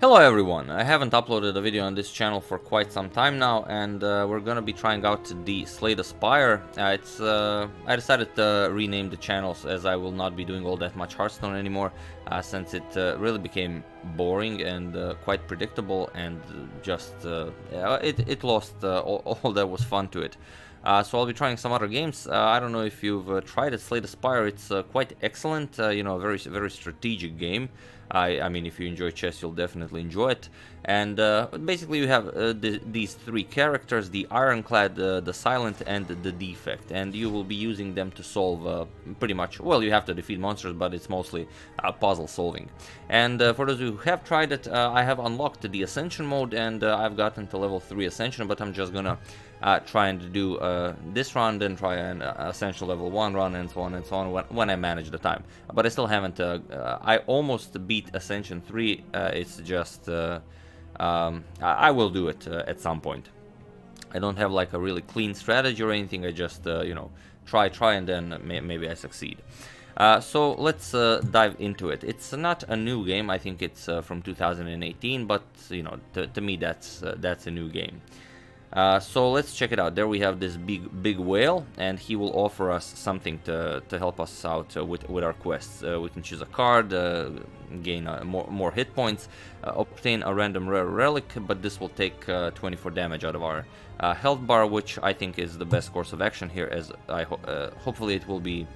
Hello everyone, I haven't uploaded a video on this channel for quite some time now, and we're gonna be trying out the Slay the Spire. I decided to rename the channels as I will not be doing all that much Hearthstone anymore, since it really became boring and quite predictable, and it lost all that was fun to it. So I'll be trying some other games. I don't know if you've tried it, Slay the Spire. It's quite excellent, a very strategic game. I mean, if you enjoy chess, you'll definitely enjoy it. And basically, you have these three characters: the Ironclad, the Silent, and the Defect. And you will be using them to solve pretty much. Well, you have to defeat monsters, but it's mostly puzzle solving. And for those who have tried it, I have unlocked the Ascension mode, and I've gotten to level 3 Ascension. But I'm just gonna try and do this run, then try an Ascension level 1 run, and so on when I manage the time. But I still haven't. I almost beat Ascension 3. It's just I will do it at some point. I don't have like a really clean strategy or anything. I just try and then maybe I succeed. So let's dive into it. It's not a new game. I think it's from 2018, but to me that's a new game. So let's check it out. There we have this big whale, and he will offer us something to help us out with our quests. We can choose a card, gain more hit points, obtain a random rare relic, but this will take 24 damage out of our health bar, which I think is the best course of action here, as hopefully it will be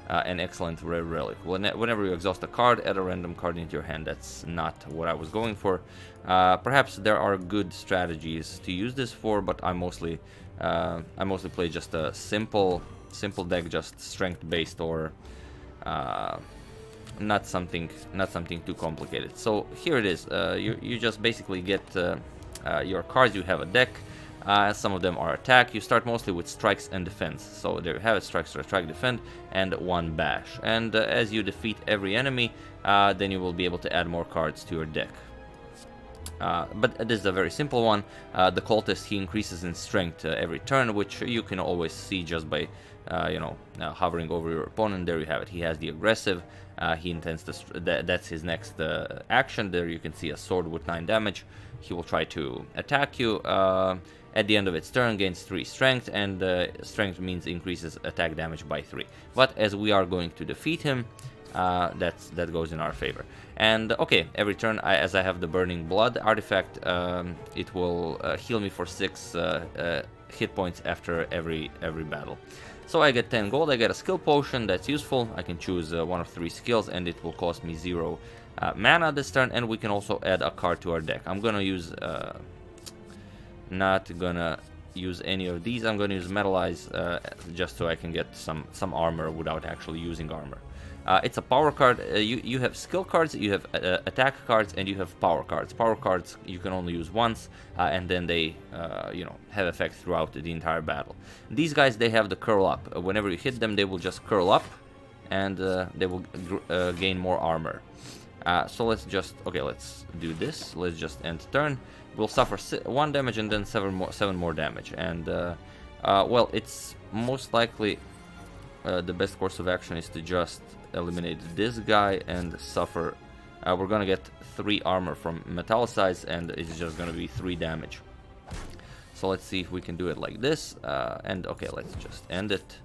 an excellent rare relic. Whenever you exhaust a card, add a random card into your hand. That's not what I was going for. Perhaps there are good strategies to use this for, but I mostly play just a simple deck, just strength based, or not something too complicated. So here it is. You just basically get your cards. You have a deck. Some of them are attack. You start mostly with strikes and defense. So there you have it: strike, strike, defend, and one bash. And as you defeat every enemy, then you will be able to add more cards to your deck. But this is a very simple one. The cultist, he increases in strength every turn, which you can always see just by hovering over your opponent. There you have it. He has the aggressive. He intends to that's his next action. There you can see a sword with 9 damage. He will try to attack you. At the end of its turn, gains 3 strength, and strength means increases attack damage by 3. But as we are going to defeat him, that goes in our favor. And okay, every turn, as I have the Burning Blood artifact, it will heal me for 6 hit points after every battle. So I get 10 gold. I get a skill potion. That's useful. I can choose one of 3 skills, and it will cost me 0 mana this turn. And we can also add a card to our deck. I'm gonna use not gonna use any of these. I'm gonna use Metalize just so I can get some armor without actually using armor. It's a power card. You have skill cards, you have attack cards, and you have power cards. Power cards you can only use once, and then they have effect throughout the entire battle. These guys, they have the curl up. Whenever you hit them, they will just curl up, and they will gain more armor. So let's do this. Let's just end turn. We'll suffer 1 damage and then 7 more damage. And well, it's most likely the best course of action is to just eliminate this guy and suffer. We're gonna get 3 armor from Metallicize, and it's just gonna be 3 damage. So let's see if we can do it like this. And okay, let's just end it.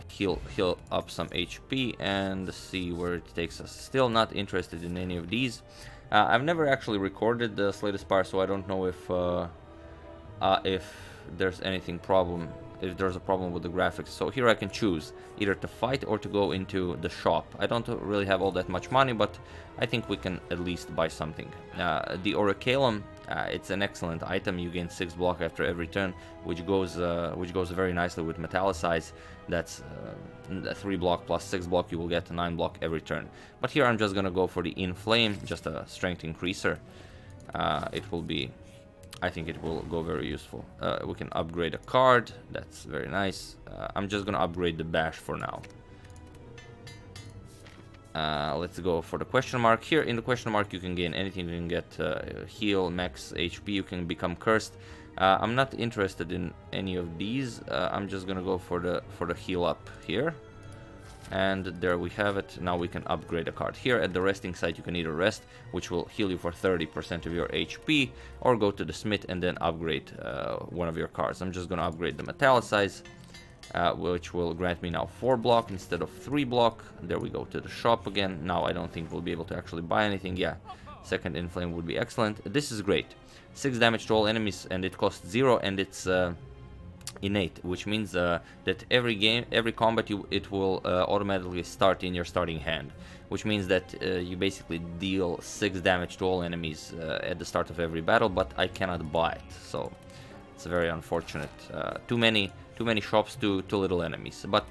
Heal up some HP and see where it takes us. Still not interested in any of these. I've never actually recorded the Slay the Spire, so I don't know if there's anything problem. If there's a problem with the graphics. So here I can choose either to fight or to go into the shop. I don't really have all that much money, but I think we can at least buy something. The Orichalum, it's an excellent item. You gain 6 block after every turn, which goes very nicely with Metallicize. That's 3 block plus 6 block. You will get 9 block every turn. But here I'm just gonna go for the Inflame, just a strength increaser. I think it will go very useful. We can upgrade a card. That's very nice. I'm just gonna upgrade the bash for now. Let's go for the question mark. Here in the question mark you can gain anything. You can get heal, max HP. You can become cursed. I'm not interested in any of these. I'm just gonna go for the heal up here. And there we have it. Now we can upgrade a card. Here at the resting site you can either rest, which will heal you for 30% of your HP, or go to the smith and then upgrade one of your cards. I'm just gonna upgrade the metallicize, which will grant me now 4 block instead of 3 block. There we go to the shop again. Now I don't think we'll be able to actually buy anything. Yeah, second inflame would be excellent. This is great. 6 damage to all enemies, and it costs 0, and it's innate, which means that every combat it will automatically start in your starting hand, which means that you basically deal 6 damage to all enemies at the start of every battle, but I cannot buy it, so it's very unfortunate. Too many shops, too little enemies. But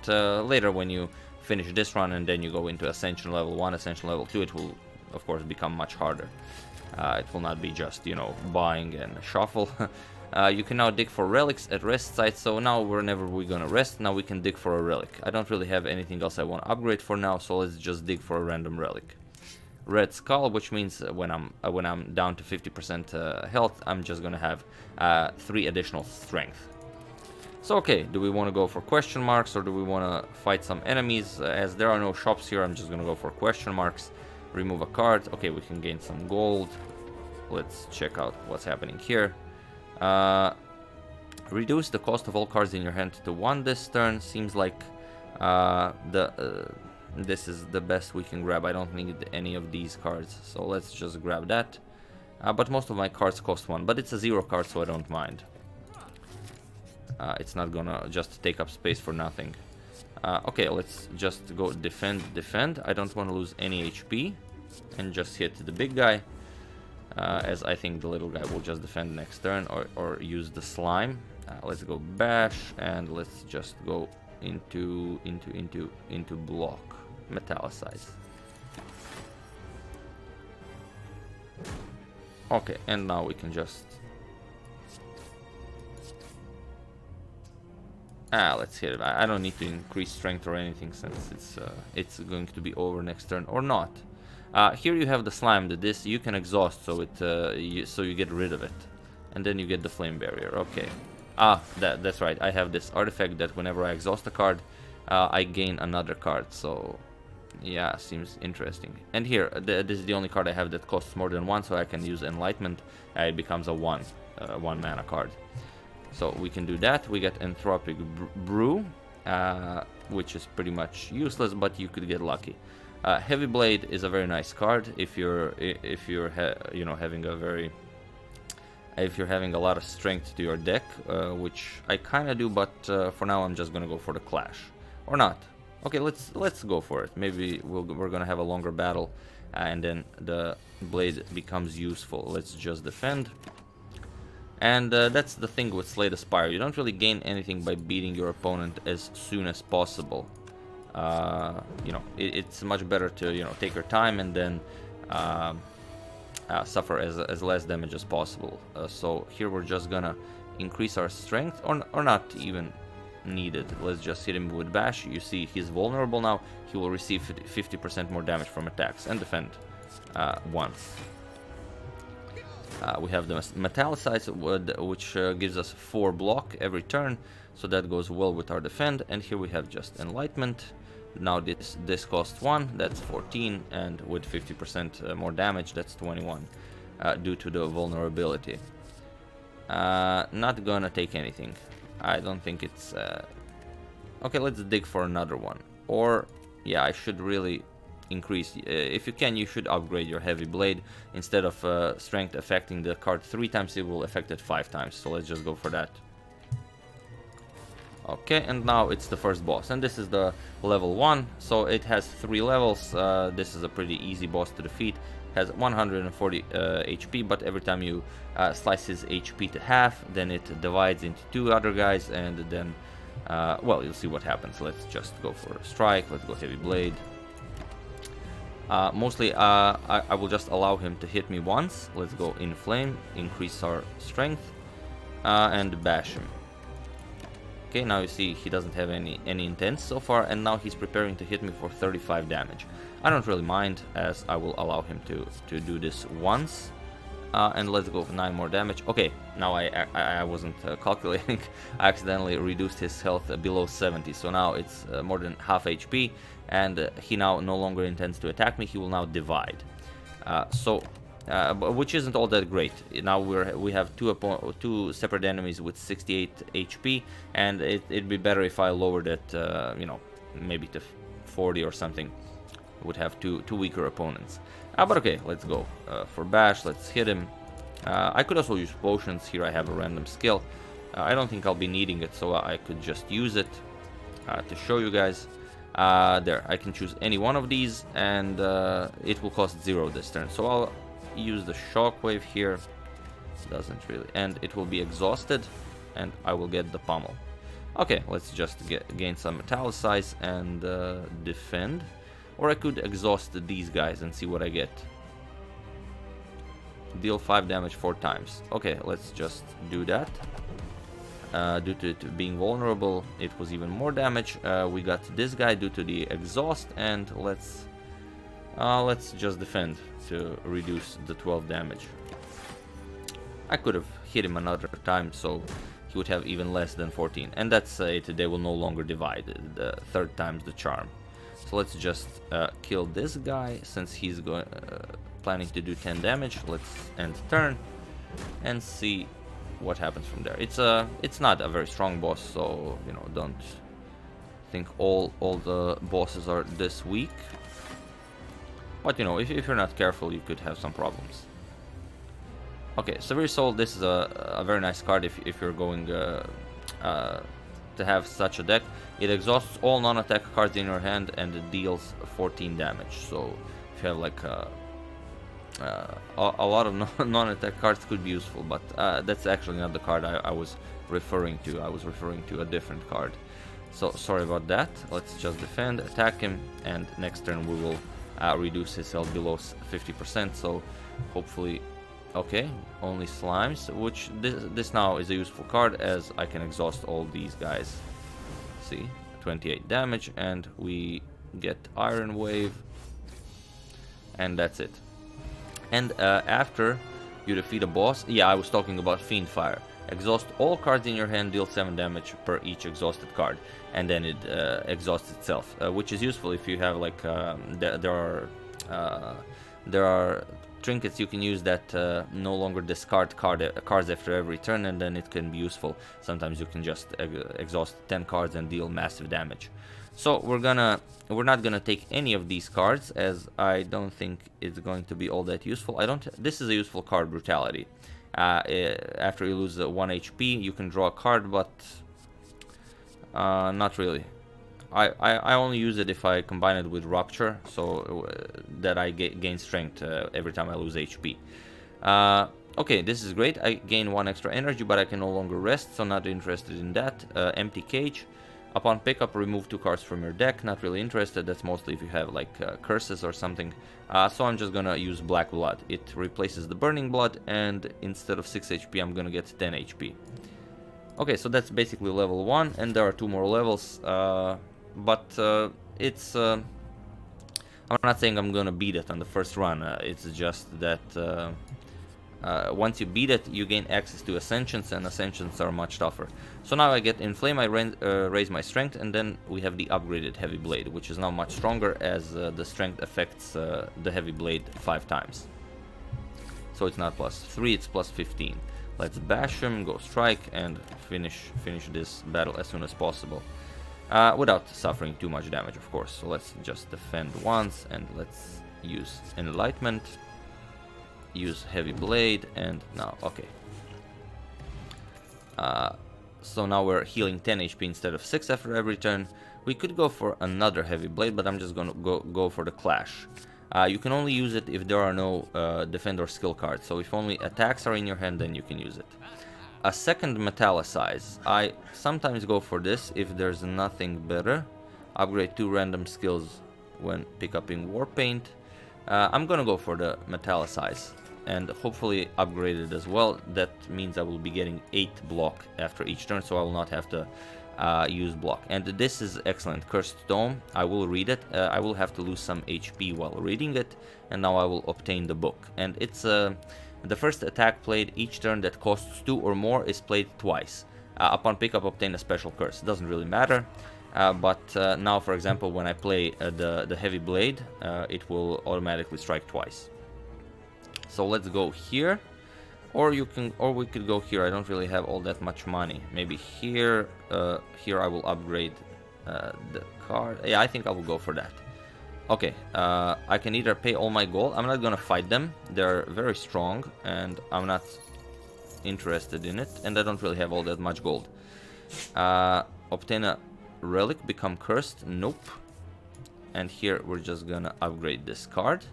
later when you finish this run and then you go into Ascension level 1, Ascension level 2, it will of course become much harder. It will not be just, you know, buying and shuffle. You can now dig for relics at rest sites, so now whenever we're gonna rest, now we can dig for a relic. I don't really have anything else I want to upgrade for now, so let's just dig for a random relic. Red skull, which means when I'm down to 50% health, I'm just gonna have 3 additional strength. So okay, do we want to go for question marks or do we want to fight some enemies? As there are no shops here, I'm just gonna go for question marks. Remove a card. Okay, we can gain some gold. Let's check out what's happening here. Reduce the cost of all cards in your hand to 1 this turn. Seems like this is the best we can grab. I don't need any of these cards, so let's just grab that. But most of my cards cost 1, but it's a 0 card, so I don't mind. It's not gonna just take up space for nothing. Okay, let's just go defend. I don't want to lose any HP and just hit the big guy. As I think the little guy will just defend next turn or use the slime. Let's go bash and let's just go into block, metallicize. Okay, and now we can just let's hit it. I don't need to increase strength or anything since it's going to be over next turn or not. Here you have the slime. This you can exhaust, so you get rid of it, and then you get the flame barrier. Okay. That's right. I have this artifact that whenever I exhaust a card, I gain another card. So yeah, seems interesting. And here, this is the only card I have that costs more than 1, so I can use Enlightenment. It becomes a 1 mana card. So we can do that. We get Anthropic Brew, which is pretty much useless, but you could get lucky. Heavy Blade is a very nice card if you're having a lot of strength to your deck, which I kind of do, but for now I'm just gonna go for the clash or not. Okay, let's go for it. Maybe we're gonna have a longer battle, and then the blade becomes useful. Let's just defend. And that's the thing with Slay the Spire. You don't really gain anything by beating your opponent as soon as possible. It's much better to take your time and then suffer as less damage as possible. So here we're just gonna increase our strength, or not even needed. Let's just hit him with bash. You see he's vulnerable now. He will receive 50% more damage from attacks and defend once. We have the metallicize, which gives us 4 block every turn, so that goes well with our defend. And here we have just enlightenment. Now this costs 1, that's 14, and with 50% more damage, that's 21, due to the vulnerability. Not gonna take anything. I don't think it's... Okay, let's dig for another one. Or, yeah, I should really increase... if you can, you should upgrade your heavy blade. Instead of strength affecting the card 3 times, it will affect it 5 times. So let's just go for that. Okay, and now it's the first boss, and this is the level 1, so it has 3 levels. This is a pretty easy boss to defeat. Has 140 HP, but every time you slice his HP to half, then it divides into 2 other guys, and then, well, you'll see what happens. Let's just go for a strike. Let's go heavy blade. Mostly, I will just allow him to hit me once. Let's go inflame, increase our strength, and bash him. Okay, now you see he doesn't have any intents so far, and now he's preparing to hit me for 35 damage. I don't really mind, as I will allow him to do this once. And let's go for 9 more damage. Okay, now I wasn't calculating. I accidentally reduced his health below 70, so now it's more than half HP, and he now no longer intends to attack me. He will now divide. Which isn't all that great. Now we have two separate enemies with 68 HP, and it'd be better if I lowered it, you know, maybe to 40 or something. Would have two weaker opponents. But okay, let's go for bash. Let's hit him. I could also use potions. Here I have a random skill. I don't think I'll be needing it, so I could just use it to show you guys. There, I can choose any one of these, and it will cost 0 this turn. So I'll use the shockwave here. Doesn't really, and it will be exhausted, and I will get the pummel. Okay, let's just gain some metallicize and defend. Or I could exhaust these guys and see what I get. Deal 5 damage 4 times. Okay, let's just do that. Due to it being vulnerable, it was even more damage. We got this guy due to the exhaust, and let's just defend to reduce the 12 damage. I could have hit him another time, so he would have even less than 14. And that's it. They will no longer divide. The third time's the charm. So let's just kill this guy, since he's planning to do 10 damage. Let's end turn and see what happens from there. It's not a very strong boss, so you know, don't think all the bosses are this weak. But you know, if you're not careful, you could have some problems. Okay, Severe Soul. This is a very nice card if you're going to have such a deck. It exhausts all non-attack cards in your hand, and it deals 14 damage. So if you have like a lot of non-attack cards, could be useful, but that's actually not the card I was referring to. I was referring to a different card. So sorry about that. Let's just defend, attack him, and next turn we will reduce his health below 50%. So hopefully, okay, only slimes, which this now is a useful card, as I can exhaust all these guys. See, 28 damage, and we get Iron Wave, and that's it. And after you defeat a boss, yeah, I was talking about Fiend Fire. Exhaust all cards in your hand, deal 7 damage per each exhausted card, and then it exhausts itself, which is useful if you have like there are trinkets you can use that no longer discard cards after every turn, and then it can be useful. Sometimes you can just exhaust 10 cards and deal massive damage. So we're not gonna take any of these cards, as I don't think it's going to be all that useful. This is a useful card, Brutality. After you lose 1 HP, you can draw a card, but not really. I only use it if I combine it with Rupture, so that I gain strength every time I lose HP. Okay, this is great. I gain 1 extra energy, but I can no longer rest, so not interested in that. Empty Cage. Upon pickup, remove 2 cards from your deck. Not really interested. That's mostly if you have like curses or something. So I'm just gonna use Black Blood. It replaces the Burning Blood, and instead of 6 HP, I'm gonna get 10 HP. Okay, so that's basically level 1, and there are 2 more levels. But it's I'm not saying I'm gonna beat it on the first run. It's just that once you beat it, you gain access to Ascensions, and Ascensions are much tougher. So now I get Inflame, I raise my strength, and then we have the upgraded Heavy Blade, which is now much stronger, as the strength affects the Heavy Blade 5 times. So it's not +3, it's +15. Let's bash him, go strike, and finish this battle as soon as possible. Without suffering too much damage, of course. So let's just defend once, and let's use Enlightenment, use Heavy Blade, and now, okay. So now we're healing 10 HP instead of 6 after every turn. We could go for another Heavy Blade, but I'm just gonna go for the Clash. You can only use it if there are no defend or skill cards, so if only attacks are in your hand, then you can use it. A second Metallicize. I sometimes go for this if there's nothing better. Upgrade 2 random skills when picking Warpaint. I'm gonna go for the Metallicize, and hopefully upgrade it as well. That means I will be getting 8 block after each turn, so I will not have to use block. And this is excellent. Cursed Tome, I will read it. I will have to lose some HP while reading it, and now I will obtain the book. And it's The first attack played each turn that costs 2 or more is played twice. Upon pickup, obtain a special curse. Doesn't really matter. But now, for example, when I play the heavy blade, it will automatically strike twice. So let's go here, or we could go here. I don't really have all that much money. Maybe here. Here I will upgrade the card. Yeah, I think I will go for that. Okay, I can either pay all my gold. I'm not gonna fight them. They're very strong, and I'm not interested in it. And I don't really have all that much gold. Obtain a relic, become cursed. Nope. And here we're just gonna upgrade this card.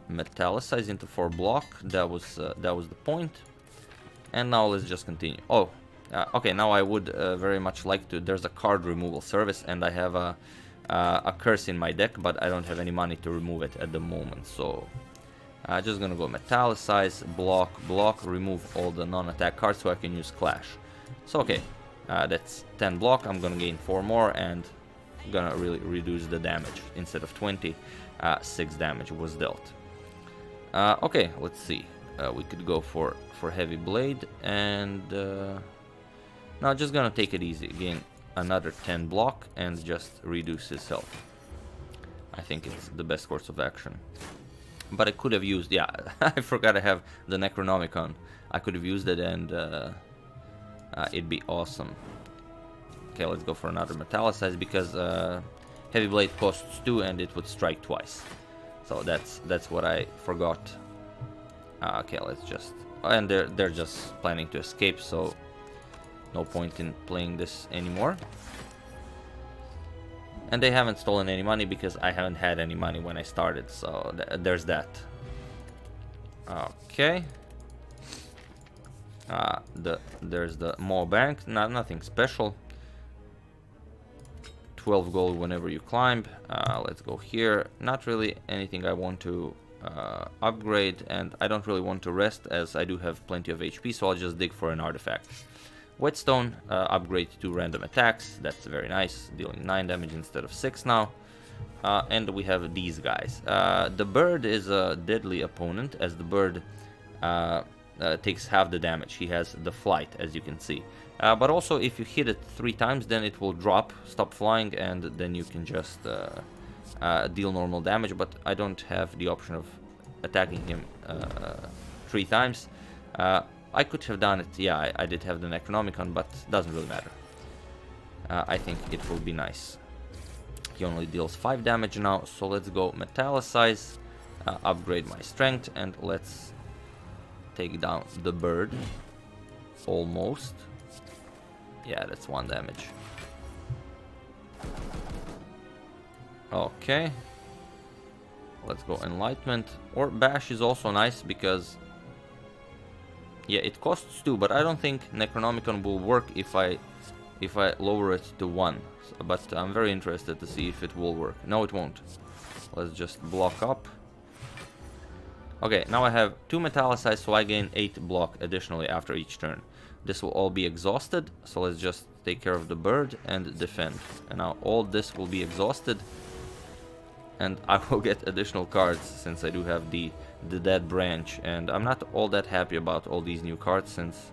Metallicize into 4 block. That was the point. And now let's just continue. Oh, okay. Now I would very much like to. There's a card removal service, and I have a curse in my deck, but I don't have any money to remove it at the moment. So just gonna go metallicize, block, remove all the non-attack cards so I can use clash. So okay. That's 10 block. I'm gonna gain 4 more and gonna really reduce the damage. Instead of 20, 6 damage was dealt. Okay, let's see. We could go for heavy blade, and now just gonna take it easy. Gain another 10 block and just reduce his health. I think it's the best course of action. But I could have used, yeah, I forgot I have the Necronomicon. I could have used it, and it'd be awesome. Okay, let's go for another metallicize, because heavy blade costs 2 and it would strike twice. So that's what I forgot. Okay, let's just, and they're just planning to escape, so no point in playing this anymore. And they haven't stolen any money because I haven't had any money when I started, so there's that. Okay. There's the Mo Bank, nothing special. 12 gold whenever you climb. Let's go here. Not really anything I want to upgrade, and I don't really want to rest as I do have plenty of HP, so I'll just dig for an artifact. Whetstone, upgrade to random attacks. That's very nice, dealing 9 damage instead of 6 now. And we have these guys. The bird is a deadly opponent, as the bird takes half the damage. He has the flight, as you can see. But also, if you hit it 3 times, then it will drop, stop flying, and then you can just deal normal damage. But I don't have the option of attacking him 3 times. I could have done it, yeah, I did have the Necronomicon, but doesn't really matter. I think it will be nice. He only deals 5 damage now, so let's go metallicize, upgrade my strength, and let's take down the bird. Almost. Yeah, that's 1 damage. Okay. Let's go Enlightenment. Or Bash is also nice because, yeah, it costs 2, but I don't think Necronomicon will work if I lower it to 1. But I'm very interested to see if it will work. No, it won't. Let's just block up. Okay, now I have 2 metallicize, so I gain 8 block additionally after each turn. This will all be exhausted, so let's just take care of the bird and defend. And now all this will be exhausted, and I will get additional cards since I do have the dead branch. And I'm not all that happy about all these new cards since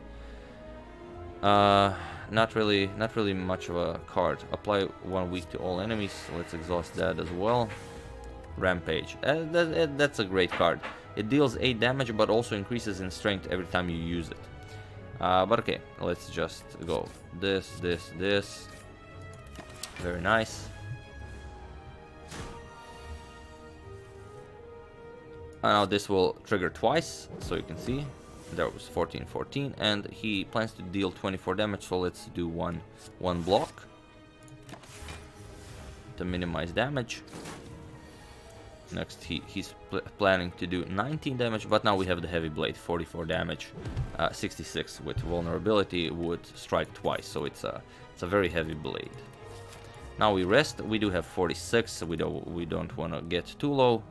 not really much of a card. Apply 1 week to all enemies. Let's exhaust that as well. Rampage. That's a great card. It deals 8 damage, but also increases in strength every time you use it. But okay, let's just go this. Very nice. And now this will trigger twice, so you can see there was 14, and he plans to deal 24 damage, so let's do one block to minimize damage. Next, he's planning to do 19 damage, but now we have the heavy blade, 44 damage, 66 with vulnerability, would strike twice, so it's a very heavy blade. Now we rest. We do have 46, so we don't want to get too low.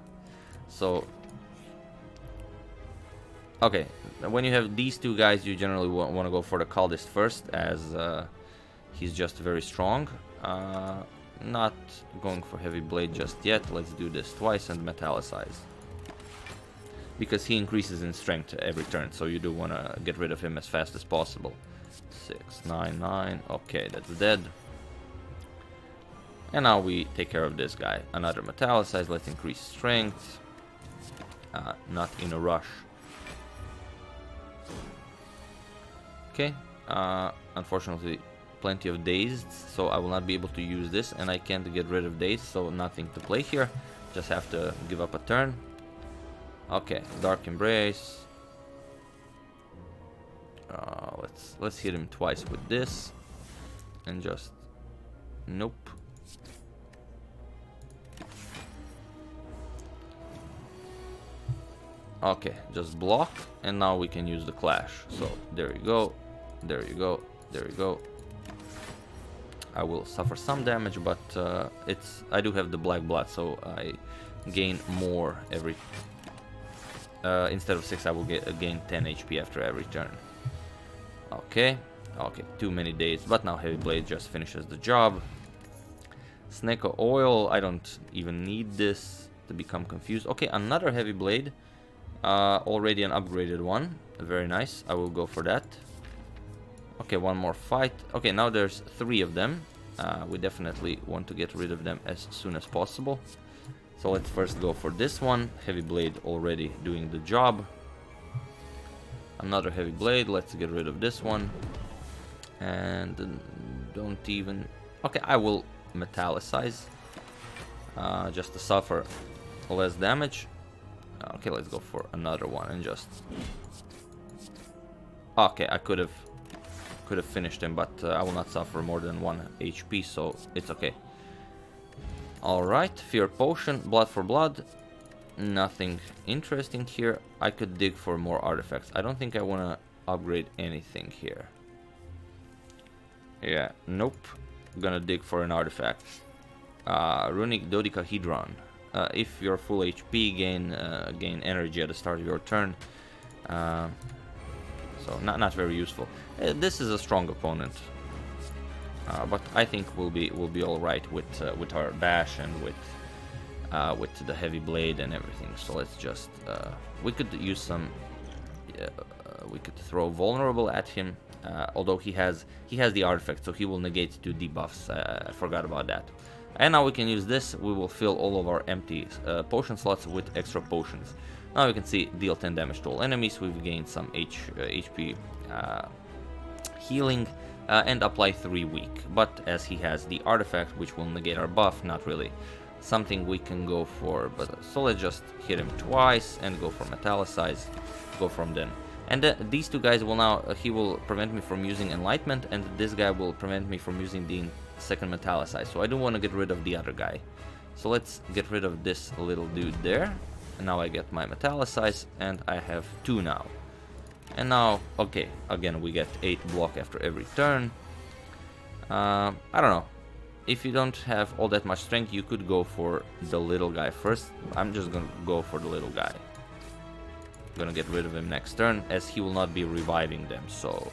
So okay, when you have these 2 guys, you generally want to go for the Cultist first, as he's just very strong. Not going for heavy blade just yet. Let's do this twice and metallicize. because he increases in strength every turn, so you do want to get rid of him as fast as possible. 6, 9, 9. Okay, that's dead. And now we take care of this guy. Another metallicize. Let's increase strength. Not in a rush. Okay. Unfortunately, plenty of dazed, so I will not be able to use this, and I can't get rid of dazed, so nothing to play here. Just have to give up a turn. Okay, Dark Embrace. Let's hit him twice with this, and just nope. Okay, just block, and now we can use the clash. So there you go, there you go, there you go. I will suffer some damage, but I do have the black blood, so I gain more every. Instead of 6, I will gain 10 HP after every turn. Okay, okay, too many days, but now Heavy Blade just finishes the job. Snake Oil, I don't even need this to become confused. Okay, another Heavy Blade. Already an upgraded one. Very nice. I will go for that. Okay, one more fight. Okay, now there's 3 of them. We definitely want to get rid of them as soon as possible. So let's first go for this one. Heavy Blade already doing the job. Another Heavy Blade. Let's get rid of this one. And don't even... Okay, I will metallicize. Just to suffer less damage. Okay, let's go for another one and just... Okay, I could have finished him, but I will not suffer more than 1 HP, so it's okay. Alright, Fear Potion, Blood for Blood. Nothing interesting here. I could dig for more artifacts. I don't think I want to upgrade anything here. Yeah, nope. Gonna dig for an artifact. Runic Dodecahedron. If you're full HP, gain energy at the start of your turn. So not very useful. This is a strong opponent, but I think we'll be all right with our bash and with the Heavy Blade and everything. So let's just we could use some. We could throw vulnerable at him. Although he has the artifact, so he will negate 2 debuffs. I forgot about that. And now we can use this. We will fill all of our empty potion slots with extra potions. Now you can see deal 10 damage to all enemies. We've gained some HP healing and apply 3 weak. But as he has the artifact, which will negate our buff, not really something we can go for. But so let's just hit him twice and go for metallicize. Go from them. And these 2 guys will now, he will prevent me from using Enlightenment, and this guy will prevent me from using the second metallicize. So I do want to get rid of the other guy. So let's get rid of this little dude there. And now I get my metallicize, and I have 2 now. And now, okay, again we get 8 block after every turn. I don't know. If you don't have all that much strength, you could go for the little guy first. I'm just gonna go for the little guy. Gonna get rid of him next turn, as he will not be reviving them, so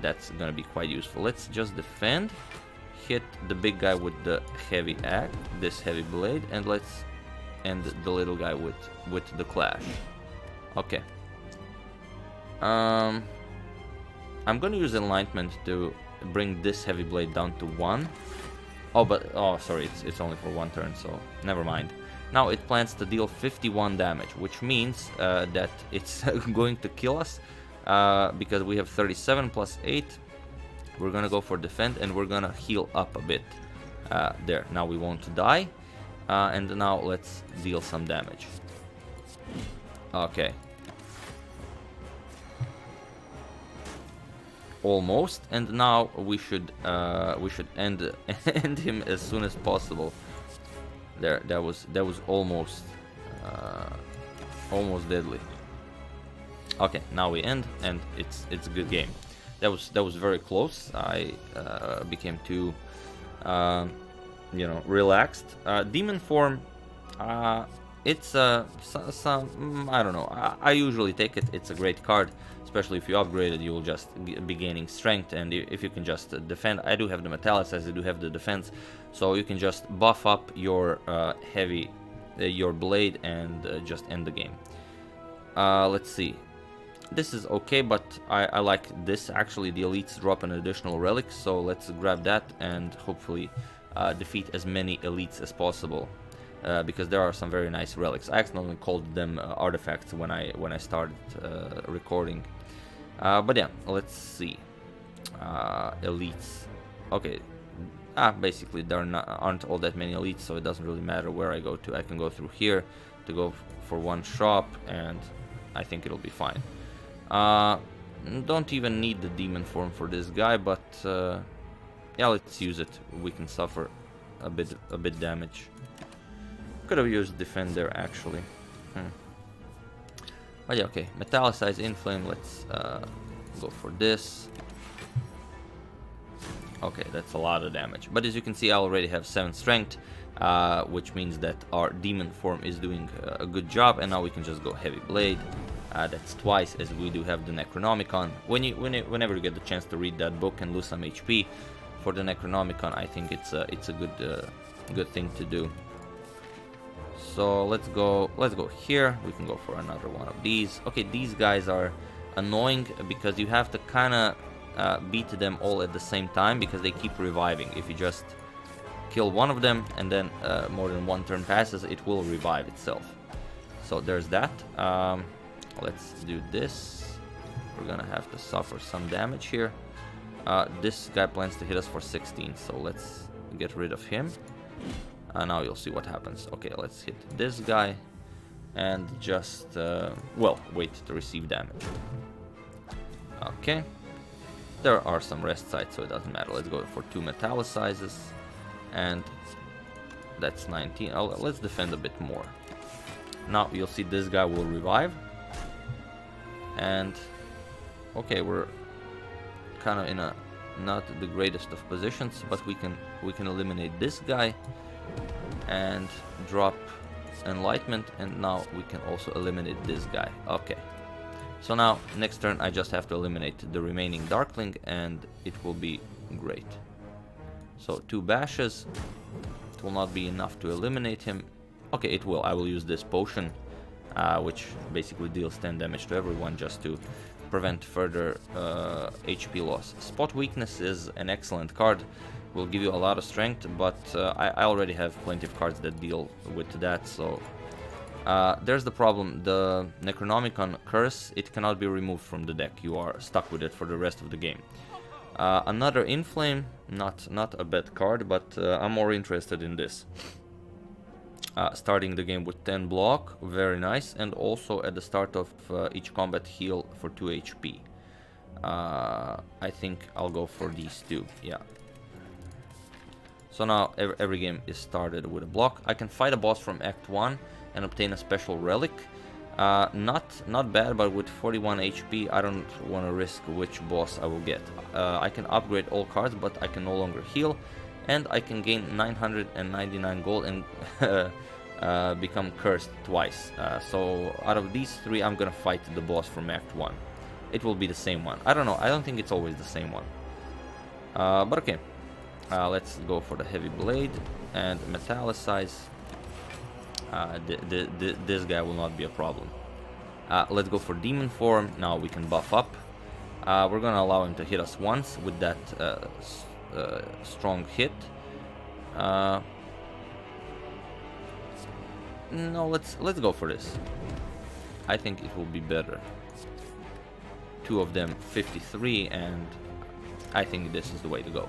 that's gonna be quite useful. Let's just defend, hit the big guy with the heavy axe, this Heavy Blade, and let's end the little guy with the clash. Okay. I'm gonna use Enlightenment to bring this Heavy Blade down to 1. Oh, sorry, it's only for 1 turn, so never mind. Now it plans to deal 51 damage, which means that it's going to kill us because we have 37 plus 8. We're gonna go for defend, and we're gonna heal up a bit. There, now we won't die. And now let's deal some damage. Okay. Almost, and now we should end end him as soon as possible. There, that was almost deadly. Okay, now we end, and it's a good game. That was very close. I became too relaxed. Demon form, it's some I don't know. I usually take it. It's a great card, especially if you upgrade it. You will just be gaining strength, and if you can just defend. I do have the metallicize, I do have the defense, so you can just buff up your heavy your blade and just end the game. Let's see. This is okay, but I like this. Actually, the elites drop an additional relic, so let's grab that and hopefully defeat as many elites as possible, because there are some very nice relics. I accidentally called them artifacts when I started recording. But yeah, let's see. Elites. Okay. Basically there aren't all that many elites, so it doesn't really matter where I go to. I can go through here to go for one shop, and I think it'll be fine. Don't even need the demon form for this guy, but yeah, let's use it. We can suffer a bit damage. Could have used defend there actually. But yeah, okay. Metallicize, inflame. Let's go for this. Okay, that's a lot of damage. But as you can see, I already have 7 strength, which means that our demon form is doing a good job. And now we can just go heavy blade. That's twice, as we do have the Necronomicon. Whenever you get the chance to read that book and lose some HP for the Necronomicon, I think it's a good thing to do. So let's go here. We can go for another one of these. Okay, these guys are annoying because you have to kind of beat them all at the same time, because they keep reviving. If you just kill one of them and then more than one turn passes, it will revive itself. So there's that. Let's do this. We're gonna have to suffer some damage here. This guy plans to hit us for 16, so let's get rid of him. Now you'll see what happens. Okay, let's hit this guy and just well, wait to receive damage. Okay, there are some rest sites, so it doesn't matter. Let's go for 2 metallicizes, and that's 19. Let's defend a bit more. Now you'll see this guy will revive, and okay, we're kind of in a not the greatest of positions, but we can eliminate this guy and drop enlightenment, and now we can also eliminate this guy. Okay, so now next turn I just have to eliminate the remaining darkling, and it will be great. So 2 bashes. It will not be enough to eliminate him. Okay, it will. I will use this potion, which basically deals 10 damage to everyone, just to prevent further HP loss. Spot weakness is an excellent card. Will give you a lot of strength, but I already have plenty of cards that deal with that. So there's the problem. The Necronomicon curse, it cannot be removed from the deck. You are stuck with it for the rest of the game. Another inflame, not a bad card, but I'm more interested in this. Starting the game with 10 block, very nice, and also at the start of each combat heal for 2 HP. I think I'll go for these 2, yeah. So now every game is started with a block. I can fight a boss from Act 1 and obtain a special relic. Not bad, but with 41 HP, I don't want to risk which boss I will get. I can upgrade all cards, but I can no longer heal, and I can gain 999 gold and become cursed twice. So out of these 3, I'm gonna fight the boss from Act 1. It will be the same one. I don't know. I don't think it's always the same one. But okay. Let's go for the heavy blade and metallicize. This guy will not be a problem. Let's go for demon form. Now we can buff up. We're gonna allow him to hit us once with that strong hit. No, let's go for this. I think it will be better. 2 of them 53, and I think this is the way to go.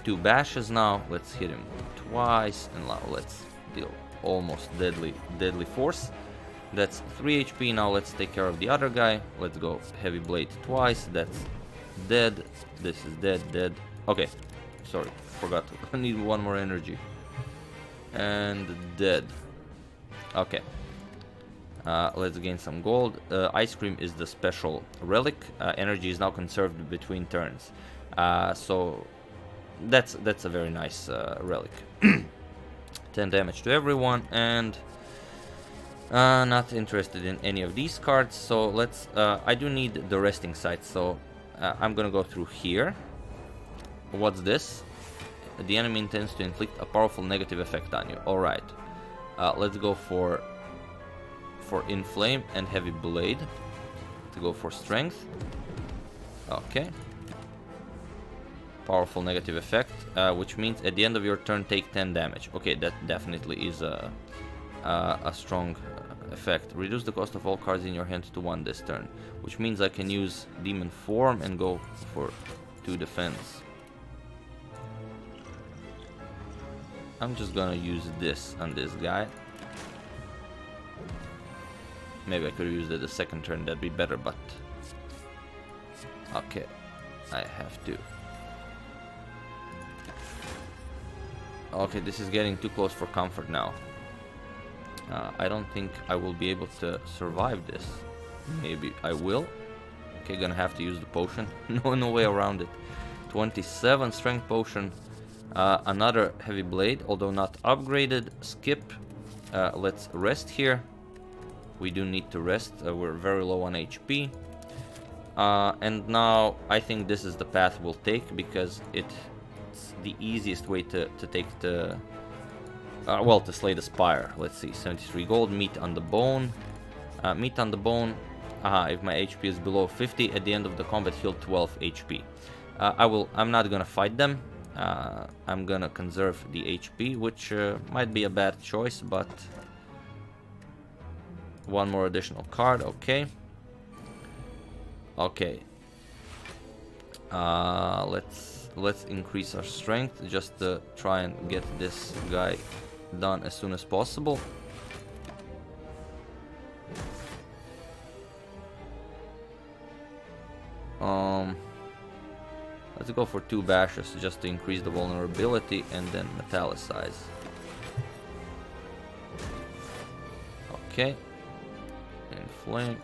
2 bashes now. Let's hit him twice, and now let's deal almost deadly force. That's 3 HP. Now let's take care of the other guy. Let's go heavy blade twice. That's dead. This is dead. Okay, sorry, forgot. I need 1 more energy. And dead. Okay. Let's gain some gold. Ice cream is the special relic. Energy is now conserved between turns. So that's a very nice relic. 10 damage to everyone, and not interested in any of these cards. So let's I do need the resting site, so I'm gonna go through here. What's this? The enemy intends to inflict a powerful negative effect on you. Alright, Let's go for Inflame and Heavy Blade to go for strength. Okay. Powerful negative effect, which means at the end of your turn take 10 damage. Okay, that definitely is a strong effect. Reduce the cost of all cards in your hand to 1 this turn, which means I can use Demon Form and go for 2 defense. I'm just gonna use this on this guy. Maybe I could use it the second turn, that'd be better, but okay, I have to. Okay, this is getting too close for comfort now. I don't think I will be able to survive this. Maybe I will. Okay, gonna have to use the potion. No way around it. 27 strength potion. Another heavy blade, although not upgraded. Skip. Let's rest here. We do need to rest. We're very low on HP. And now I think this is the path we'll take, because it's the easiest way to take the well, to slay the spire. Let's see, 73 gold, meat on the bone. Meat on the bone. If my HP is below 50 at the end of the combat, heal 12 HP. I'm not gonna fight them. I'm gonna conserve the HP, which might be a bad choice, but one more additional card. Okay. Okay. Let's increase our strength just to try and get this guy done as soon as possible. Let's go for 2 bashes just to increase the vulnerability, and then metallicize. Okay. Inflame.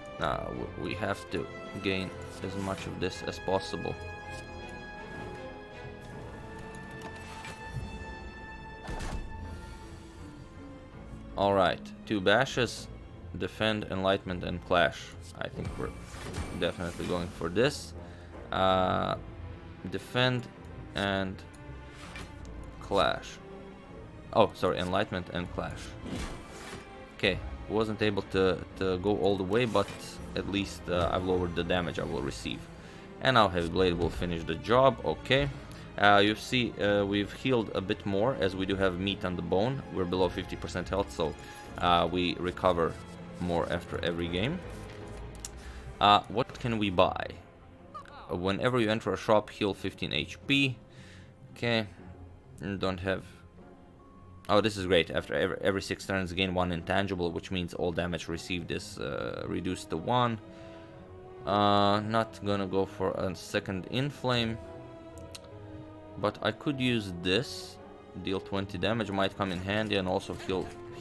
We have to gain as much of this as possible. Alright, 2 bashes, defend, enlightenment, and clash. I think we're definitely going for this. Defend and clash. Oh, sorry, enlightenment and clash. Okay, wasn't able to go all the way, but at least I've lowered the damage I will receive. And now Heavy Blade will finish the job. Okay. You see, we've healed a bit more, as we do have meat on the bone. We're below 50% health, so we recover more after every game. What can we buy? Whenever you enter a shop, heal 15 HP. Okay, don't have... Oh, this is great. After every 6 turns, gain 1 intangible, which means all damage received is reduced to 1. Not gonna go for a second inflame. But I could use this. Deal 20 damage, might come in handy, and also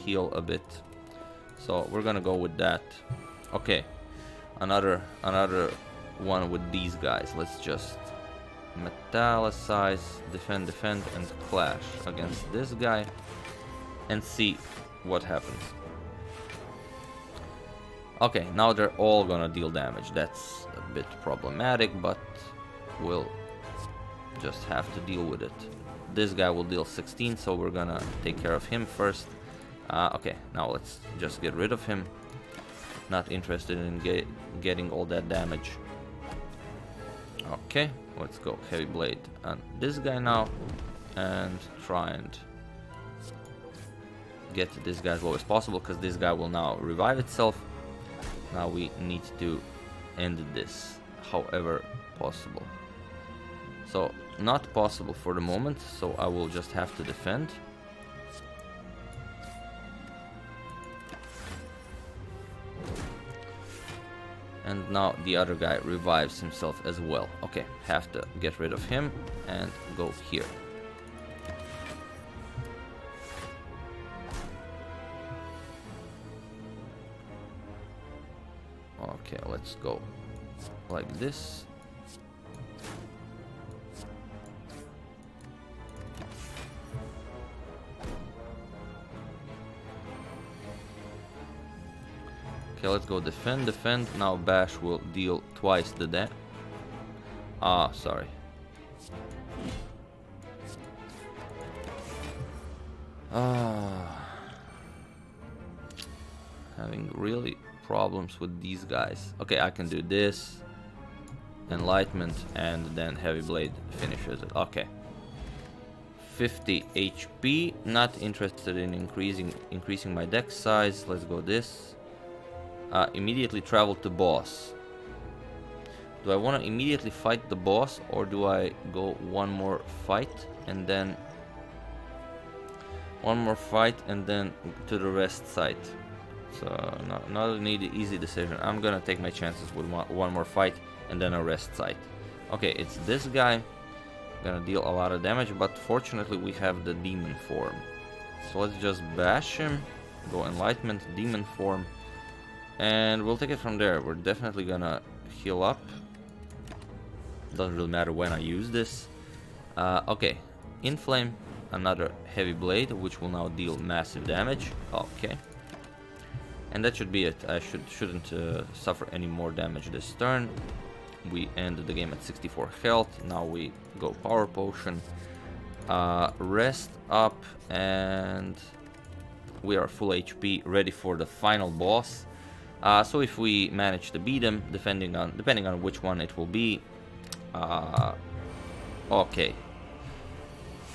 heal a bit. So we're gonna go with that. Okay, another one with these guys. Let's just metallicize, defend, and clash against this guy, and see what happens. Okay, now they're all gonna deal damage. That's a bit problematic, but we'll just have to deal with it. This guy will deal 16, so we're gonna take care of him first. Okay, now let's just get rid of him. Not interested in getting all that damage. Okay, let's go Heavy Blade on this guy now, and try and get this guy as low as possible, because this guy will now revive itself. Now we need to end this however possible. So, not possible for the moment, so I will just have to defend. And now the other guy revives himself as well. Okay, have to get rid of him and go here. Okay, let's go like this. Okay, let's go defend. Now bash will deal twice the damage. Sorry. having really problems with these guys. Okay, I can do this, enlightenment, and then heavy blade finishes it. Okay, 50 HP. Not interested in increasing my deck size. Let's go this. Immediately travel to boss. Do I want to immediately fight the boss, or do I go one more fight and then to the rest site? So not an easy decision. I'm gonna take my chances with one more fight and then a rest site. Okay, it's this guy. Gonna deal a lot of damage, but fortunately we have the demon form. So let's just bash him. Go enlightenment, demon form, and we'll take it from there. We're definitely gonna heal up. Doesn't really matter when I use this. Okay, inflame, another heavy blade, which will now deal massive damage. Okay, and that should be it. I shouldn't suffer any more damage this turn. We ended the game at 64 health. Now we go power potion, rest up, and we are full HP, ready for the final boss. So if we manage to beat him, depending on which one it will be. Okay,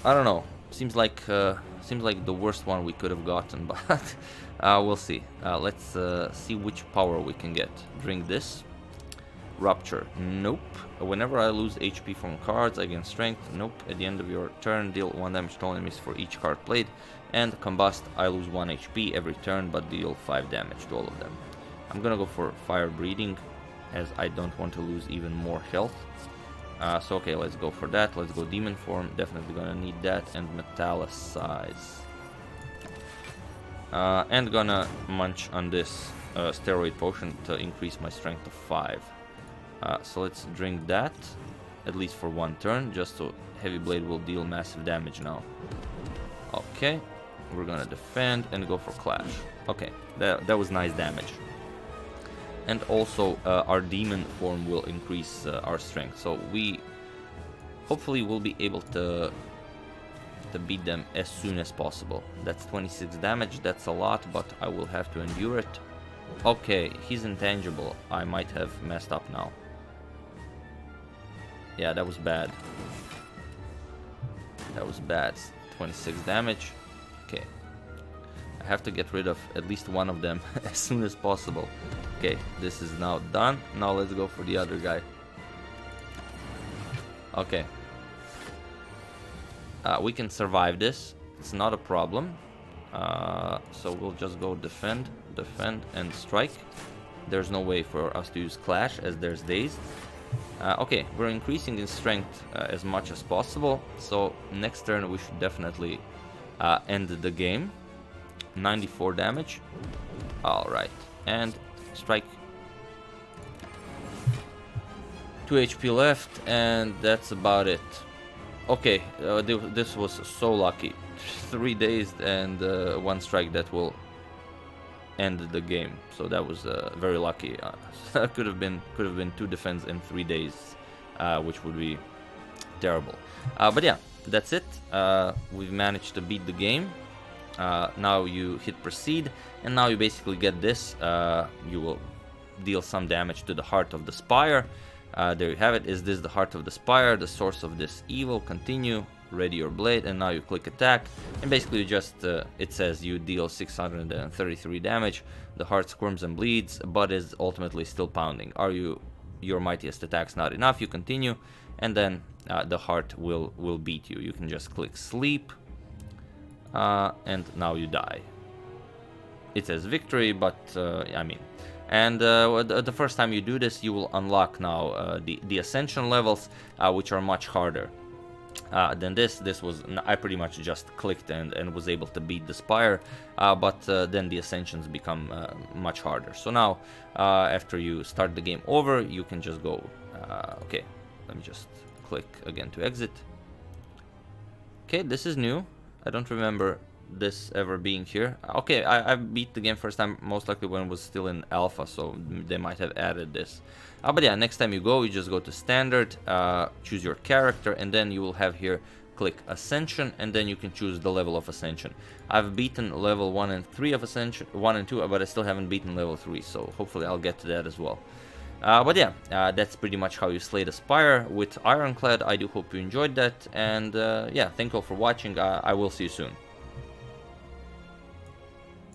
I don't know. Seems like the worst one we could have gotten, but we'll see. Let's see which power we can get. Drink this. Rupture. Nope. Whenever I lose HP from cards, I gain strength. Nope. At the end of your turn, deal 1 damage to all enemies for each card played. And combust. I lose 1 HP every turn, but deal 5 damage to all of them. I'm gonna go for fire breathing, as I don't want to lose even more health. So okay, let's go for that. Let's go demon form. Definitely gonna need that, and metallicize. And gonna munch on this steroid potion to increase my strength to 5. So let's drink that, at least for 1 turn, just so heavy blade will deal massive damage now. Okay, we're gonna defend and go for clash. Okay, that was nice damage. And also our demon form will increase our strength, so we hopefully will be able to beat them as soon as possible. That's 26 damage. That's a lot, but I will have to endure it. Okay, he's intangible. I might have messed up now. Yeah, that was bad. That was bad. 26 damage. Okay, I have to get rid of at least one of them as soon as possible. Okay, this is now done. Now let's go for the other guy. Okay. We can survive this. It's not a problem. So we'll just go defend, and strike. There's no way for us to use clash, as there's dazed. Okay, we're increasing in strength as much as possible. So next turn we should definitely end the game. 94 damage. Alright, and strike. 2 HP left, and that's about it. Okay, this was so lucky. 3 dazed and 1 strike that will end the game. So that was very lucky. could have been 2 defense in 3 days, which would be terrible. But yeah, that's it. We've managed to beat the game. Now you hit proceed, and now you basically get this. You will deal some damage to the heart of the spire. There you have it. Is this the heart of the spire, the source of this evil? Continue, ready your blade, and now you click attack, and basically you just it says you deal 633 damage. The heart squirms and bleeds, but is ultimately still pounding. Are your mightiest attacks not enough? You continue, and then the heart will beat you. You can just click sleep, and now you die. It says victory, but I mean. And the first time you do this, you will unlock now the ascension levels, which are much harder than this. This was, I pretty much just clicked and was able to beat the spire, but then the ascensions become much harder. So now, after you start the game over, you can just go. Okay, let me just click again to exit. Okay, this is new. I don't remember this ever being here. Okay, I beat the game first time most likely when it was still in alpha, so they might have added this. But yeah, next time you just go to standard, choose your character, and then you will have here click Ascension, and then you can choose the level of Ascension. I've beaten level 1 and 3 of Ascension, 1 and 2, but I still haven't beaten level 3, so hopefully I'll get to that as well. But yeah, that's pretty much how you slay the Spire with Ironclad. I do hope you enjoyed that, and yeah, thank you all for watching. I will see you soon.